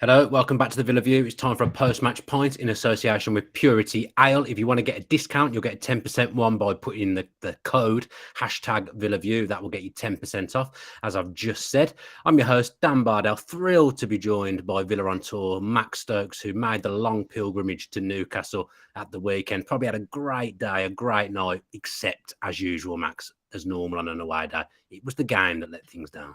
Hello, welcome back to the Villa View. It's time for a post-match pint in association with Purity Ale. If you want to get a discount, you'll get a 10% one by putting in the code #VillaView. That will get you 10% off, as I've just said. I'm your host, Dan Bardell, thrilled to be joined by Villa on tour, Max Stokes, who made the long pilgrimage to Newcastle at the weekend. Probably had a great day, a great night, except, as usual, Max, as normal on an away day. It was the game that let things down.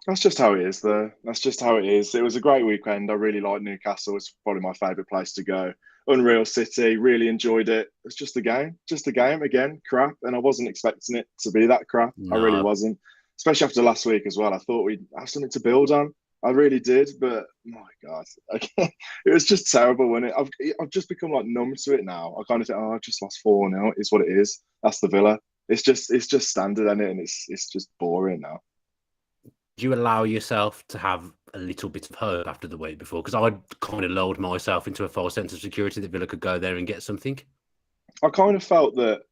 That's just how it is, though. That's just how it is. It was a great weekend. I really liked Newcastle. It's probably my favourite place to go. Unreal City, really enjoyed it. It's just a game. Just a game. Again, crap. And I wasn't expecting it to be that crap. I really No. wasn't. Especially after last week as well. I thought we'd have something to build on. I really did. But, my God. it was just terrible, wasn't it? I've just become like numb to it now. I kind of think, oh, I've just lost 4-0. It's what it is. That's the Villa. It's just standard, isn't it? And it's just boring now. Do you allow yourself to have a little bit of hope after the week before? Because I kind of lulled myself into a false sense of security that Villa could go there and get something. I kind of felt that,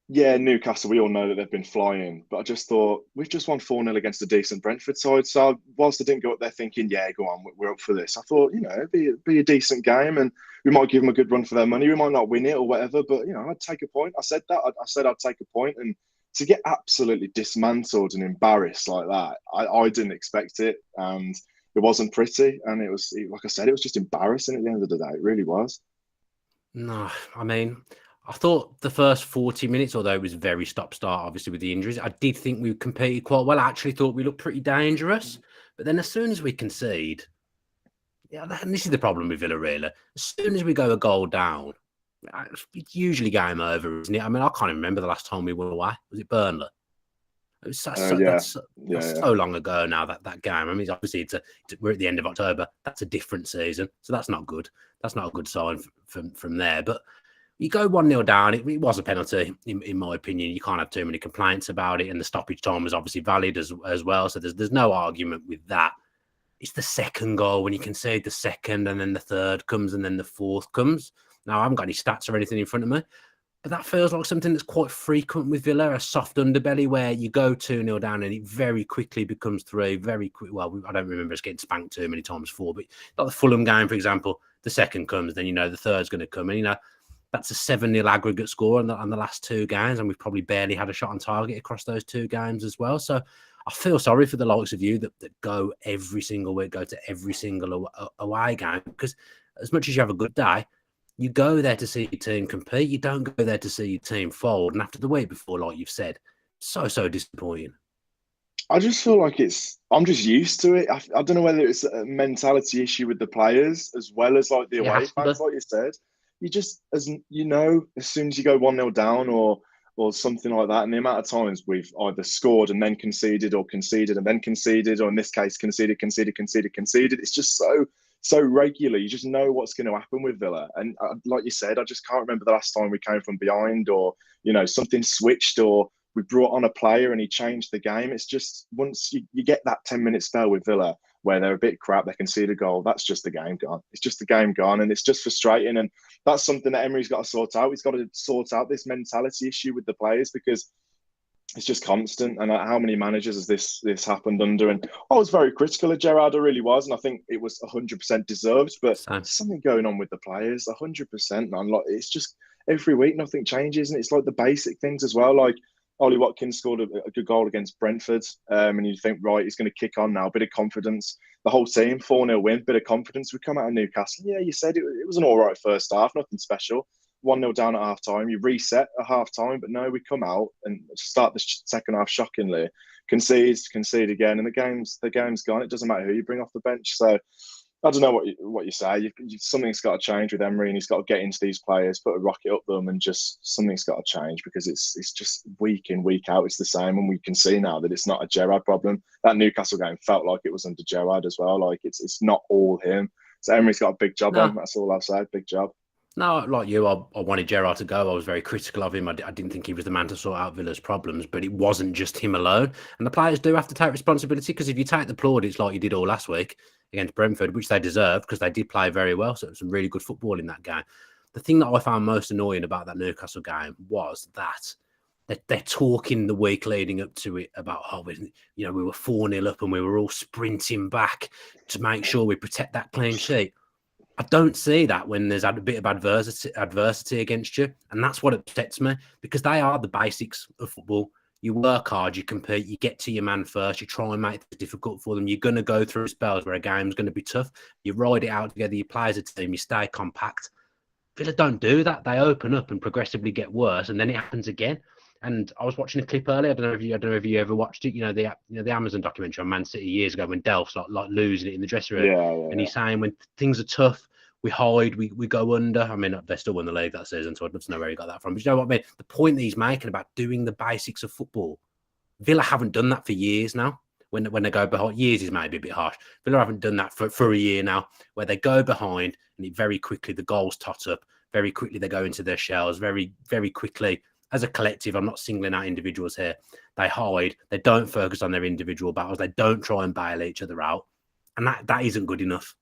yeah, Newcastle, we all know that they've been flying, but I just thought we've just won 4-0 against a decent Brentford side. So whilst I didn't go up there thinking, yeah, go on, we're up for this, I thought, it'd be a decent game and we might give them a good run for their money. We might not win it or whatever, but, I'd take a point. I said that. I said I'd take a point, and to get absolutely dismantled and embarrassed like that, I didn't expect it. And it wasn't pretty. And like I said, it was just embarrassing at the end of the day. It really was. No, I mean, I thought the first 40 minutes, although it was very stop-start, obviously, with the injuries, I did think we competed quite well. I actually thought we looked pretty dangerous. But then as soon as we concede, yeah, and this is the problem with Villa, really. As soon as we go a goal down, it's usually game over, isn't it? I mean, I can't even remember the last time we won away. Was it Burnley? It was Yeah. that's Yeah. so long ago now, that game. I mean, obviously, we're at the end of October. That's a different season. So that's not good. That's not a good sign from there. But you go 1-0 down. It was a penalty, in my opinion. You can't have too many complaints about it. And the stoppage time was obviously valid as well. So there's no argument with that. It's the second goal when you concede the second and then the third comes and then the fourth comes. Now, I haven't got any stats or anything in front of me, but that feels like something that's quite frequent with Villa, a soft underbelly where you go 2-0 down and it very quickly becomes 3, very quick. Well, I don't remember us getting spanked too many times 4, but like the Fulham game, for example, the second comes, then the third's going to come. And, that's a 7-0 aggregate score on the last 2 games, and we've probably barely had a shot on target across those 2 games as well. So I feel sorry for the likes of you that go every single week, go to every single away game, because as much as you have a good day, you go there to see your team compete. You don't go there to see your team fold. And after the week before, like you've said, so disappointing. I just feel like I'm just used to it. I don't know whether it's a mentality issue with the players as well as like the It away has to be. fans, like you said. You just, as soon as you go 1-0 down or something like that, and the amount of times we've either scored and then conceded or conceded and then conceded, or in this case, conceded, it's just so regular. You just know what's going to happen with Villa. And like you said, I just can't remember the last time we came from behind or, something switched or we brought on a player and he changed the game. It's just once you get that 10-minute spell with Villa where they're a bit crap, they concede a goal, that's just the game gone. It's just the game gone, and it's just frustrating. And that's something that Emery's got to sort out. He's got to sort out this mentality issue with the players because it's just constant. And how many managers has this happened under? And I was very critical of Gerrard, I really was, and I think it was 100% deserved. But So, there's something going on with the players, 100%. Man, like it's just every week nothing changes, and it's like the basic things as well. Like Ollie Watkins scored a good goal against Brentford, and you think, right, he's going to kick on now, bit of confidence. The whole team, 4-0 win, bit of confidence. We come out of Newcastle. Yeah, you said it was an all right first half, nothing special. 1-0 down at half time. You reset at half time, but no, we come out and start the second half shockingly. Concede again, and the game's gone. It doesn't matter who you bring off the bench. So I don't know what you say. Something's got to change with Emery, and he's got to get into these players, put a rocket up them, and just something's got to change because it's just week in, week out. It's the same, and we can see now that it's not a Gerrard problem. That Newcastle game felt like it was under Gerrard as well. Like it's not all him. So Emery's got a big job on. That's all I'll say. Big job. no, like you, I wanted Gerrard to go. I was very critical of him. I didn't think he was the man to sort out Villa's problems, but it wasn't just him alone. And the players do have to take responsibility because if you take the plaudits like you did all last week against Brentford, which they deserved because they did play very well, so it was some really good football in that game. The thing that I found most annoying about that Newcastle game was that they're talking the week leading up to it about, we were 4-0 up and we were all sprinting back to make sure we protect that clean sheet. I don't see that when there's a bit of adversity against you. And that's what upsets me, because they are the basics of football. You work hard, you compete, you get to your man first, you try and make it difficult for them. You're going to go through spells where a game's going to be tough. You ride it out together, you play as a team, you stay compact. Villa don't do that. They open up and progressively get worse, and then it happens again. And I was watching a clip earlier. I don't know if you ever watched it. The Amazon documentary on Man City years ago when Delph's like losing it in the dressing room. Yeah. And he's saying when things are tough, we hide, we go under. I mean, they still won the league that season, so I'd love to know where he got that from. But you know what I mean? The point that he's making about doing the basics of football, Villa haven't done that for years now. When they go behind, years is maybe a bit harsh. Villa haven't done that for a year now, where they go behind and it very quickly the goals tot up. Very quickly they go into their shells. Very, very quickly, as a collective, I'm not singling out individuals here. They hide. They don't focus on their individual battles. They don't try and bail each other out, and that isn't good enough.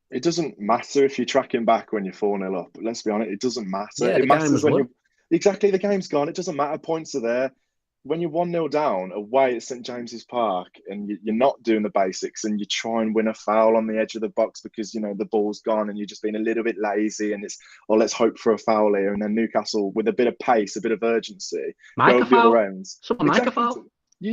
It doesn't matter if you're tracking back when you're 4-0 up. Let's be honest, it doesn't matter. Yeah, it matters when you're exactly the game's gone. It doesn't matter. Points are there. When you're 1-0 down away at St James's Park and you're not doing the basics and you try and win a foul on the edge of the box because the ball's gone and you're just being a little bit lazy and it's let's hope for a foul here, and then Newcastle with a bit of pace, a bit of urgency, go up the other end. Someone make a foul.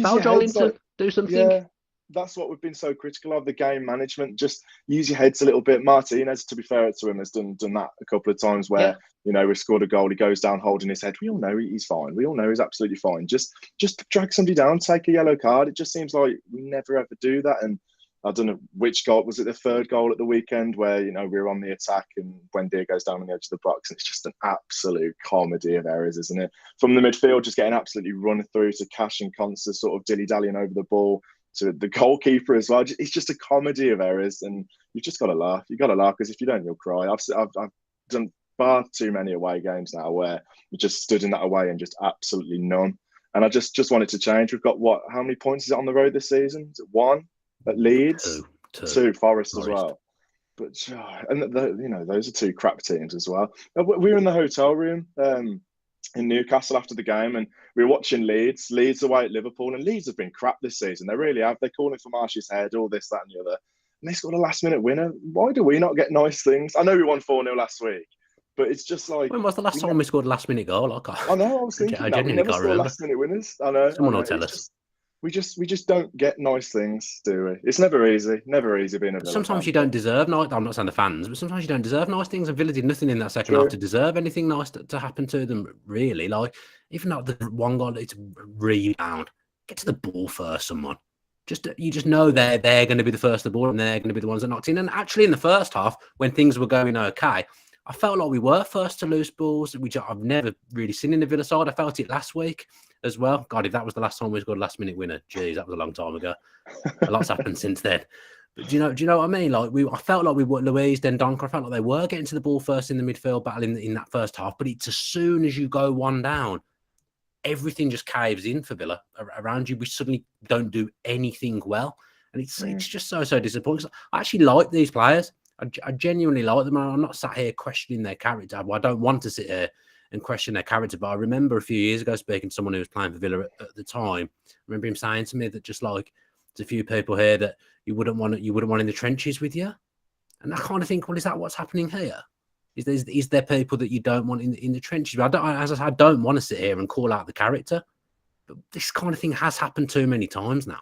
Foul Joelinton, do something. Yeah. That's what we've been so critical of, the game management. Just use your heads a little bit. Martinez, to be fair to him, has done that a couple of times where, we've scored a goal, he goes down holding his head. We all know he's fine. We all know he's absolutely fine. Just drag somebody down, take a yellow card. It just seems like we never ever do that. And I don't know which goal, was it the third goal at the weekend where, we were on the attack and Buendia goes down on the edge of the box and it's just an absolute comedy of errors, isn't it? From the midfield, just getting absolutely run through to Cash and Conser sort of dilly-dallying over the ball, to the goalkeeper as well. It's just a comedy of errors, and you've just got to laugh. You've got to laugh because if you don't, you'll cry. I've done far too many away games now where we just stood in that away and just absolutely none. And I just wanted to change. We've got how many points is it on the road this season? Is it 1 at Leeds? Two Forest as well. But those are 2 crap teams as well. We were in the hotel room in Newcastle after the game, and we were watching Leeds away at Liverpool, and Leeds have been crap this season. They really have. They're calling for Marsh's head, all this, that, and the other. And they scored a last-minute winner. Why do we not get nice things? I know we won 4-0 last week, but it's just like... When was the last time we scored a last-minute goal? I know, I was thinking that. We never score last-minute winners. I know. Someone will tell us. We just don't get nice things, do we? It's never easy being a Villa Sometimes fan. You don't deserve nice. I'm not saying the fans, but sometimes you don't deserve nice things. And Villa did nothing in that second half to deserve anything nice to happen to them. Really, like even not the one goal, it's a rebound. Get to the ball first, someone. You just know they're going to be the first to the ball, and they're going to be the ones that knocked in. And actually, in the first half, when things were going okay, I felt like we were first to loose balls, which I've never really seen in the Villa side. I felt it last week as well. God, if that was the last time we scored a last-minute winner, geez, that was a long time ago. A lot's happened since then. But do you know what I mean? Like I felt like we were Louise, then Donker. I felt like they were getting to the ball first in the midfield battle in that first half. But it's as soon as you go 1 down, everything just caves in for Villa around you. We suddenly don't do anything well, and it's just so disappointing. I actually like these players. I genuinely like them. I'm not sat here questioning their character. Well, I don't want to sit here and question their character, but I remember a few years ago speaking to someone who was playing for Villa at the time. I remember him saying to me that just like there's a few people here that you wouldn't want in the trenches with you, and I kind of think, well, is that what's happening here? Is there people that you don't want in the trenches? I don't want to sit here and call out the character, but this kind of thing has happened too many times now.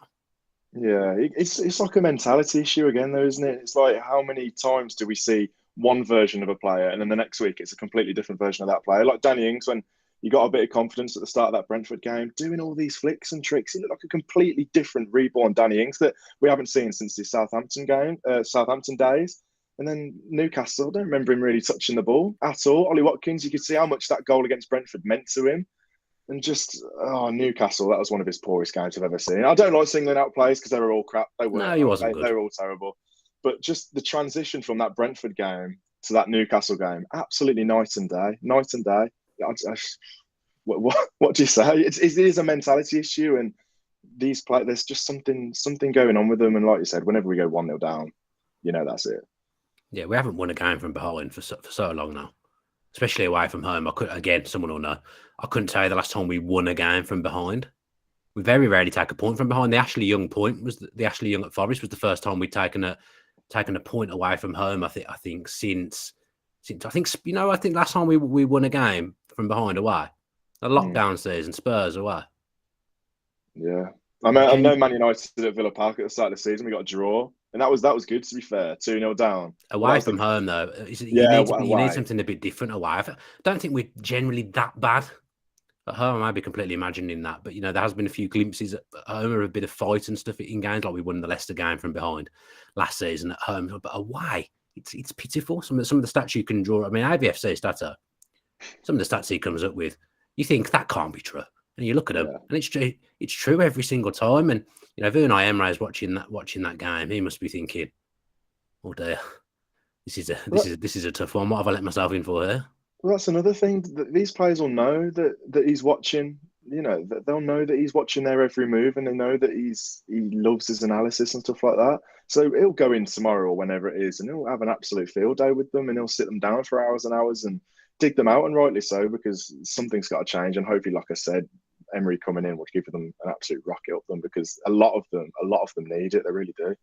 Yeah, it's like a mentality issue again, though, isn't it? It's like how many times do we see one version of a player and then the next week it's a completely different version of that player? Like Danny Ings, when you got a bit of confidence at the start of that Brentford game, doing all these flicks and tricks, he looked like a completely different reborn Danny Ings that we haven't seen since the Southampton days. And then Newcastle, I don't remember him really touching the ball at all. Ollie Watkins, you could see how much that goal against Brentford meant to him. And Newcastle, that was one of his poorest games I've ever seen. I don't like singling out players because they were all crap. They were. No, he wasn't good. They were all terrible. But just the transition from that Brentford game to that Newcastle game, absolutely night and day. Night and day. What do you say? It is a mentality issue, and these players, there's just something going on with them. And like you said, whenever we go 1-0 down, that's it. Yeah, we haven't won a game from behind for so long now. especially away from home. Someone will know. I couldn't tell you the last time we won a game from behind. We very rarely take a point from behind. The Ashley Young point was the Ashley Young at Forest was the first time we'd taken a point away from home. I think since I think last time we won a game from behind away, a lockdown season, Spurs away. Yeah, I know Man United at Villa Park at the start of the season we got a draw, and that was good, to be fair. 2-0 down away from home though. You need something a bit different away. I don't think we're generally that bad at home. I might be completely imagining that, but there has been a few glimpses at home of a bit of fight and stuff in games, like we won the Leicester game from behind last season at home. But away, it's pitiful. Some of the stats you can draw. I mean, IVFC stats, some of the stats he comes up with, you think that can't be true, and you look at them, and it's true. It's true every single time. And if Emery is watching that game, he must be thinking, "Oh dear, this is a tough one. What have I let myself in for here?" Well, that's another thing. That these players will know that he's watching. That they'll know that he's watching their every move, and they know that he loves his analysis and stuff like that. So he'll go in tomorrow or whenever it is, and he'll have an absolute field day with them, and he'll sit them down for hours and hours and dig them out, and rightly so, because something's got to change. And hopefully, like I said, Emery coming in would give them an absolute rocket up them, because a lot of them need it. They really do.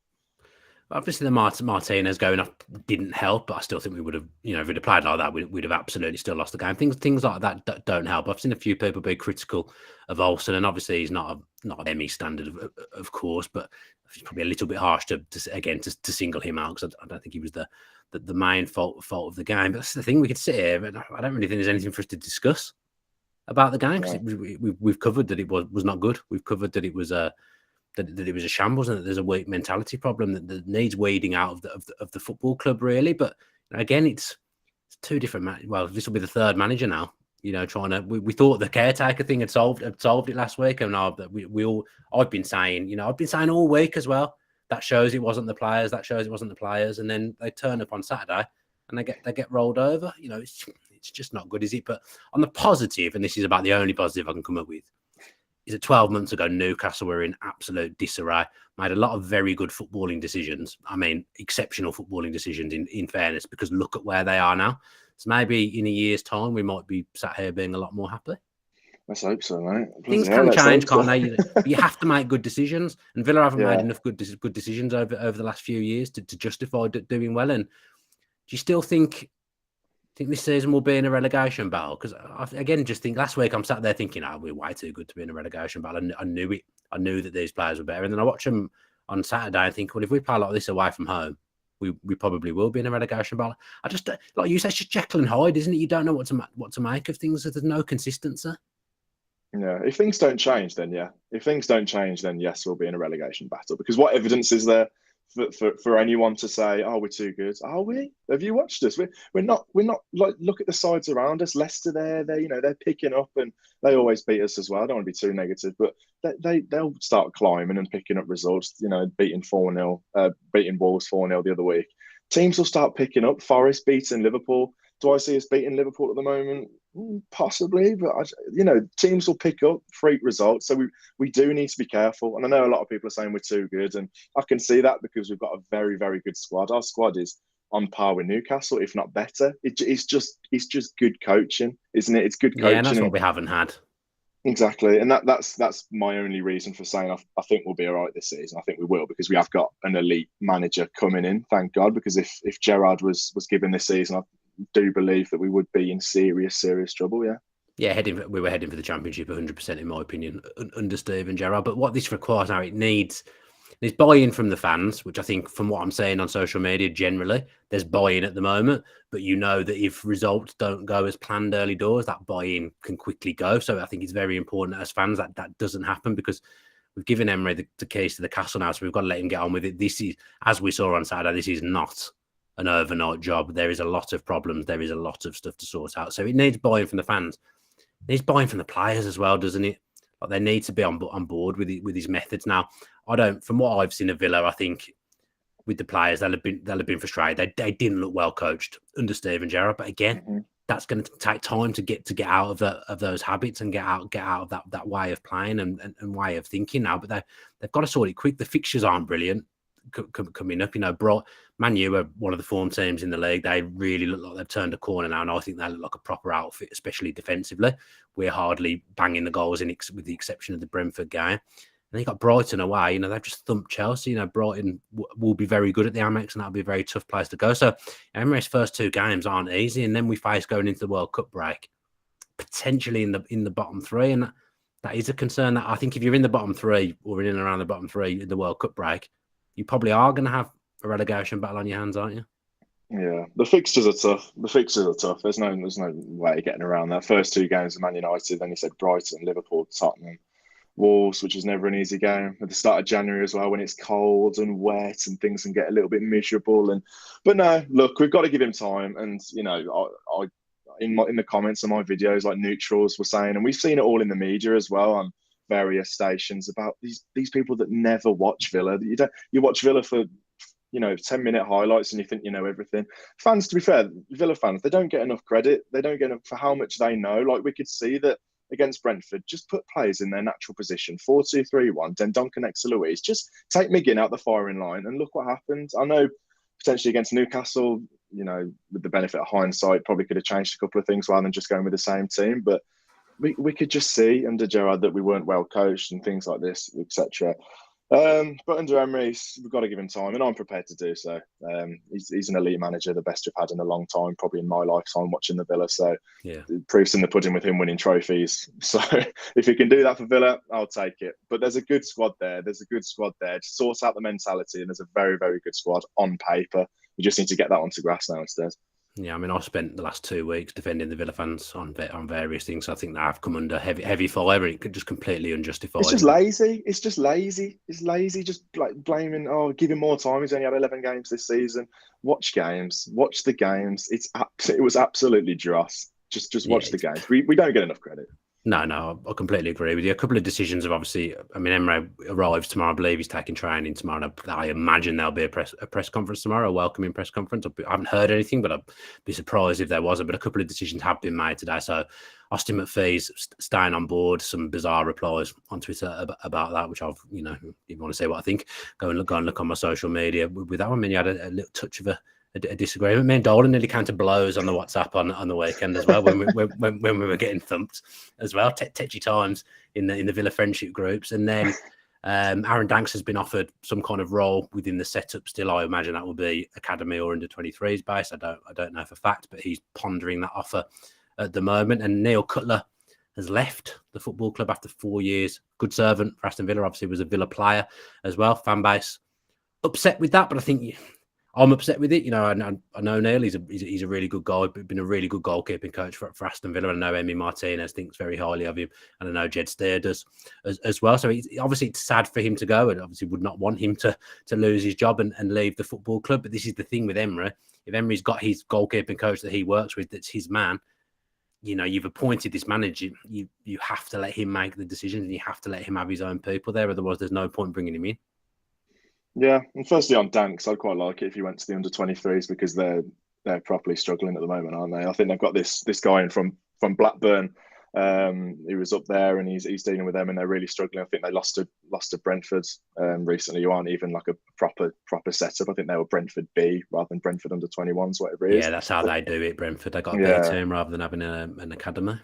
Obviously, the Martinez going off didn't help, but I still think we would have, if we'd have played like that, we'd have absolutely still lost the game. Things like that don't help. I've seen a few people be critical of Olsen, and obviously he's not an Emmy standard, of course, but it's probably a little bit harsh to single him out, because I don't think he was the main fault of the game. But that's the thing, we could sit here, but I don't really think there's anything for us to discuss about the game, because we've covered that it was not good. We've covered that it was that it was a shambles, and that there's a weak mentality problem that needs weeding out of the football club, really. But again, it's two different. Well, this will be the third manager now. Trying to. We thought the caretaker thing had solved it last week, and now that I've been saying, all week as well. That shows it wasn't the players. That shows it wasn't the players, and then they turn up on Saturday and they get rolled over. It's just not good, is it? But on the positive, and this is about the only positive I can come up with, is that 12 months ago, Newcastle were in absolute disarray, made a lot of very good footballing decisions. I mean, exceptional footballing decisions in fairness, because look at where they are now. So maybe in a year's time, we might be sat here being a lot more happy. Let's hope so, mate. Things can change, can't they? You have to make good decisions, and Villa haven't made enough good decisions over the last few years to justify doing well. And do you still think this season will be in a relegation battle? Because I just think last week I'm sat there thinking, we're way too good to be in a relegation battle. And I knew it. I knew that these players were better. And then I watch them on Saturday and think, well, if we play like this away from home, we probably will be in a relegation battle. I just, like you said, it's just Jekyll and Hyde, isn't it? You don't know what to make of things. There's no consistency. Yeah, if things don't change, then yeah. If things don't change, then yes, we'll be in a relegation battle. Because what evidence is there for anyone to say, we're too good? Are we? Have you watched us? We're not. Like, look at the sides around us. Leicester, they're picking up, and they always beat us as well. I don't want to be too negative, but they'll start climbing and picking up results. Beating 4-0, beating Wolves 4-0 the other week. Teams will start picking up. Forest beating Liverpool. Do I see us beating Liverpool at the moment? Possibly, but teams will pick up freak results. So we do need to be careful. And I know a lot of people are saying we're too good, and I can see that because we've got a very, very good squad. Our squad is on par with Newcastle, if not better. It's just good coaching, isn't it? It's good coaching. Yeah, and that's what we haven't had. Exactly, and that's my only reason for saying I think we'll be all right this season. I think we will, because we have got an elite manager coming in, thank God. Because if Gerrard was given this season, I do believe that we would be in serious trouble. Yeah, we were heading for the Championship 100%, in my opinion, under Steven Gerrard. But what this requires now, it needs buy-in from the fans, which I think, from what I'm saying on social media, generally there's buy-in at the moment. But that if results don't go as planned early doors, that buy-in can quickly go. So I think it's very important as fans that doesn't happen, because we've given Emery the keys to the castle now, so we've got to let him get on with it. This is, as we saw on Saturday, this is not an overnight job. There is a lot of problems. There is a lot of stuff to sort out. So it needs buy-in from the fans. It needs buy-in from the players as well, doesn't it? Like, they need to be on board with his methods. Now, from what I've seen of Villa, I think with the players, they'll have been frustrated. They didn't look well coached under Steven Gerrard. But again, that's going to take time to get out of those habits and get out of that way of playing and way of thinking now. But they've got to sort it quick. The fixtures aren't brilliant. coming up. Man U are one of the form teams in the league. They really look like they've turned a corner now, and I think they look like a proper outfit, especially defensively. We're hardly banging the goals in, with the exception of the Brentford game. And then you got Brighton away. They've just thumped Chelsea. Brighton will be very good at the Amex, and that'll be a very tough place to go. So Emery's first 2 games aren't easy, and then we face going into the World Cup break, potentially in the bottom 3, and that is a concern. That I think if you're in the bottom 3 or in and around the bottom 3 in the World Cup break, you probably are going to have a relegation battle on your hands, aren't you? Yeah, the fixtures are tough. There's no way of getting around that. First 2 games of Man United, then you said Brighton, Liverpool, Tottenham, Wolves, which is never an easy game. At the start of January as well, when it's cold and wet and things can get a little bit miserable. But no, look, we've got to give him time. And I in the comments of my videos, like neutrals were saying, and we've seen it all in the media as well on various stations about these people that never watch Villa. You watch Villa for 10-minute highlights and you think you know everything. Fans, to be fair, Villa fans, they don't get enough credit. They don't get enough for how much they know. Like we could see that against Brentford, just put players in their natural position, 4-2-3-1, Dendoncker next to Luiz, just take McGinn out the firing line and look what happened. I know potentially against Newcastle, with the benefit of hindsight, probably could have changed a couple of things rather than just going with the same team. But we could just see under Gerrard that we weren't well coached and things like this, etc. But under Emery, we've got to give him time, and I'm prepared to do so. He's an elite manager, the best we've had in a long time, probably in my lifetime watching the Villa. So yeah, proof's in the pudding with him winning trophies. So if he can do that for Villa, I'll take it. But there's a good squad there. To sort out the mentality, and there's a very, very good squad on paper. We just need to get that onto grass now instead. Yeah, I've spent the last 2 weeks defending the Villa fans on various things. I think that I've come under heavy fire. It could just completely unjustified. It's just lazy. It's lazy. Just like blaming. Oh, give him more time. He's only had 11 games this season. Watch games. Watch the games. It was absolutely dross. Just watch the games. We don't get enough credit. No, I completely agree with you. A couple of decisions have obviously. Emery arrives tomorrow. I believe he's taking training tomorrow. I imagine there'll be a press conference tomorrow, a welcoming press conference. I haven't heard anything, but I'd be surprised if there wasn't. But a couple of decisions have been made today. So Austin McPhee's staying on board. Some bizarre replies on Twitter about that, which I've, if you want to say what I think, go and look on my social media with that one. I mean, you had a little touch of a disagreement. Me and Dolan nearly came to blows on the WhatsApp on the weekend as well when we were getting thumped as well. Tetchy times in the Villa friendship groups. And then Aaron Danks has been offered some kind of role within the setup still. I imagine that will be academy or under 23s base. I don't know for fact, but he's pondering that offer at the moment. And Neil Cutler has left the football club after 4 years. Good servant for Aston Villa. Obviously was a Villa player as well. Fan base upset with that, but I think I'm upset with it. I know Neil. He's a really good guy. Been a really good goalkeeping coach for Aston Villa. I know Emi Martinez thinks very highly of him, and I know Jed Steer does as well. So obviously it's sad for him to go, and obviously would not want him to lose his job and leave the football club. But this is the thing with Emery. If Emery's got his goalkeeping coach that he works with, that's his man, you've appointed this manager. You have to let him make the decisions, and you have to let him have his own people there. Otherwise, there's no point bringing him in. Yeah, and firstly on Danks, I'd quite like it if he went to the under-23s because they're properly struggling at the moment, aren't they? I think they've got this guy in from Blackburn who was up there, and he's dealing with them, and they're really struggling. I think they lost to Brentford recently. You aren't even like a proper setup. I think they were Brentford B rather than Brentford under-21s, whatever it is. Yeah, that's how they do it. Brentford, they got a B team rather than having an academy.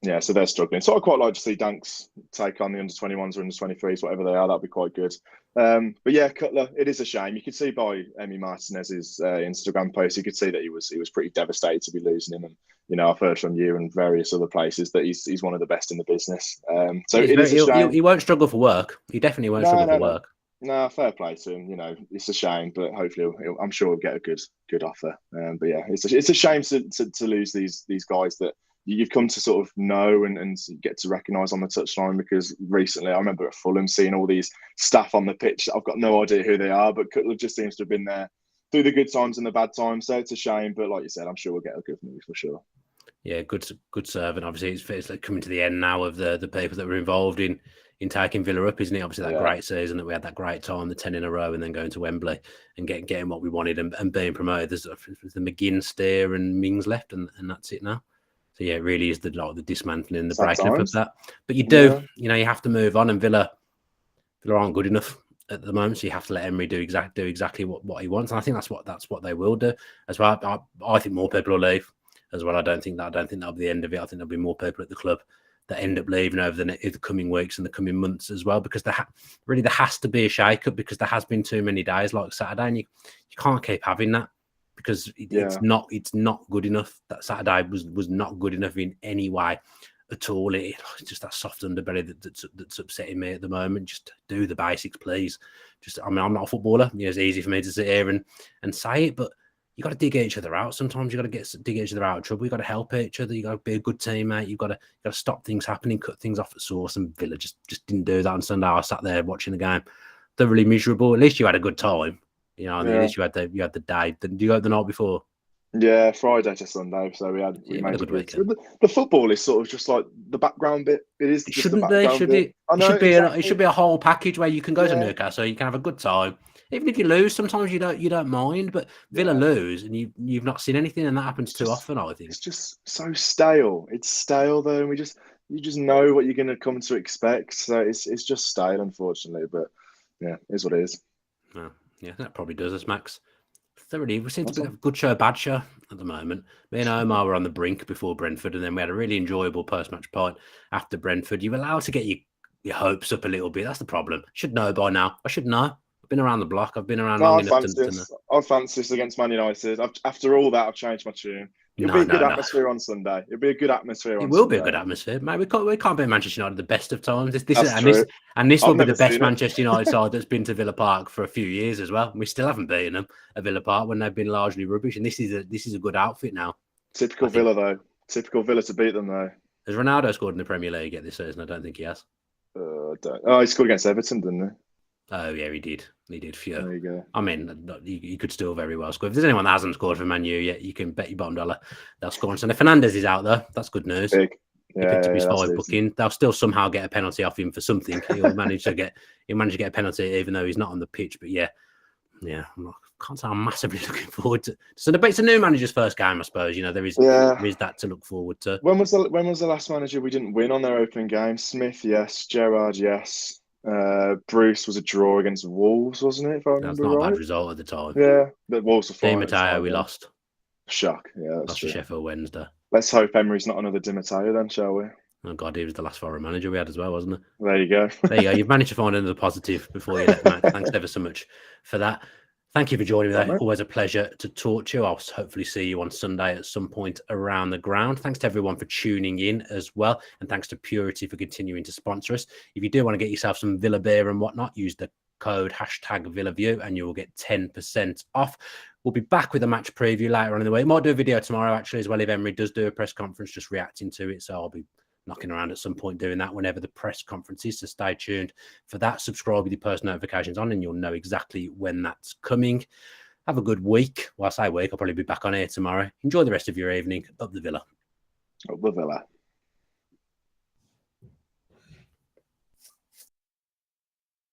Yeah, so they're struggling. So I'd quite like to see Danks take on the under-21s or under-23s, whatever they are. That'd be quite good. But yeah, Cutler, it is a shame. You could see by Emi Martinez's Instagram post, you could see that he was pretty devastated to be losing him. And I've heard from you and various other places that he's one of the best in the business. So it is a shame. He won't struggle for work. He definitely won't struggle for work. No, fair play to him. It's a shame, but hopefully I'm sure he'll get a good offer. But yeah, it's a shame to lose these guys that you've come to sort of know and get to recognise on the touchline, because recently I remember at Fulham seeing all these staff on the pitch. I've got no idea who they are, but Cutler just seems to have been there through the good times and the bad times. So it's a shame, but like you said, I'm sure we'll get a good move for sure. Yeah, good servant. Obviously, it's like coming to the end now of the people that were involved in taking Villa up, isn't it? Obviously, that great season that we had, that great time, the 10 in a row, and then going to Wembley and getting what we wanted and being promoted. There's the McGinn, Steer, and Mings left, and that's it now. So yeah, it really is the dismantling and the breaking up of that. But you do, you have to move on, and Villa aren't good enough at the moment, so you have to let Emery do exactly what he wants, and I think that's what they will do as well. I think more people will leave as well. I don't think that'll be the end of it. I think there'll be more people at the club that end up leaving over the coming weeks and the coming months as well, because there has to be a shake-up, because there has been too many days like Saturday, and you can't keep having that, because it's not good enough. That Saturday was not good enough in any way at all. It's just that soft underbelly that's upsetting me at the moment. Just do the basics, please. I'm not a footballer. It's easy for me to sit here and say it, but you got to dig each other out. Sometimes you got to dig each other out of trouble. You got to help each other. You got to be a good teammate. You got to stop things happening, cut things off at source. And Villa just didn't do that on Sunday. I sat there watching the game, thoroughly miserable. At least you had a good time. At least you had the day. Did you go the night before? Yeah, Friday to Sunday. So we made a good weekend. The football is sort of just like the background bit. It is. It shouldn't be, should it? It should be a whole package where you can go to Newcastle, you can have a good time. Even if you lose, sometimes you don't mind. But Villa lose, and you've not seen anything, and that happens too often. I think it's just so stale. It's stale though, and you just know what you're going to come to expect. So it's just stale, unfortunately. But yeah, it is what it is. Yeah, that probably does us, Max. Thoroughly, we seem to be a good show, bad show at the moment. Me and Omar were on the brink before Brentford, and then we had a really enjoyable post-match part after Brentford. You're allowed to get your hopes up a little bit. That's the problem. Should know by now. I should know. I've been around the block. I've been around long enough to know. I'll fancy this against Man United. After all that, I've changed my tune. It'll be a good atmosphere on Sunday. It'll be a good atmosphere. It will be a good atmosphere, mate. We can't be Manchester United the best of times. This I've will be the best Manchester United side that's been to Villa Park for a few years as well. We still haven't beaten them at Villa Park when they've been largely rubbish. And this is a good outfit now. Typical Villa though. Typical Villa to beat them though. Has Ronaldo scored in the Premier League yet this season? I don't think he has. He scored against Everton, didn't he? Oh yeah, he did. Few. There you go. I mean, he could still very well score. If there's anyone that hasn't scored for Man U yet, you can bet your bottom dollar they'll score. So Fernandes is out there. That's good news. Big. He picked up his 5 booking. They'll still somehow get a penalty off him for something. He'll manage to get a penalty even though he's not on the pitch. But yeah. I can't say I'm massively looking forward to. So it's a new manager's first game, I suppose. There is that to look forward to. When was the last manager we didn't win on their opening game? Smith, yes. Gerrard, yes. Bruce was a draw against Wolves, wasn't it? If I remember That's not right. a bad result at the time. Yeah, the Wolves were flying. Di Matteo, we lost. Shock. Yeah, that's lost true. to Sheffield Wednesday. Let's hope Emery's not another Di Matteo then, shall we? Oh God, he was the last foreign manager we had as well, wasn't it? There you go. You've managed to find another positive before you left, Matt. Thanks ever so much for that. Thank you for joining me. That's always a pleasure to talk to you. I'll hopefully see you on Sunday at some point around the ground. Thanks to everyone for tuning in as well. And thanks to Purity for continuing to sponsor us. If you do want to get yourself some Villa beer and whatnot, use the code #VillaView and you will get 10% off. We'll be back with a match preview later on in the week. Might do a video tomorrow actually as well if Emery does do a press conference just reacting to it. So I'll be knocking around at some point doing that whenever the press conference is. So stay tuned for that. Subscribe with your post notifications on and you'll know exactly when that's coming. Have a good week. Well, I say week. I'll probably be back on here tomorrow. Enjoy the rest of your evening. Up the Villa. Up the Villa.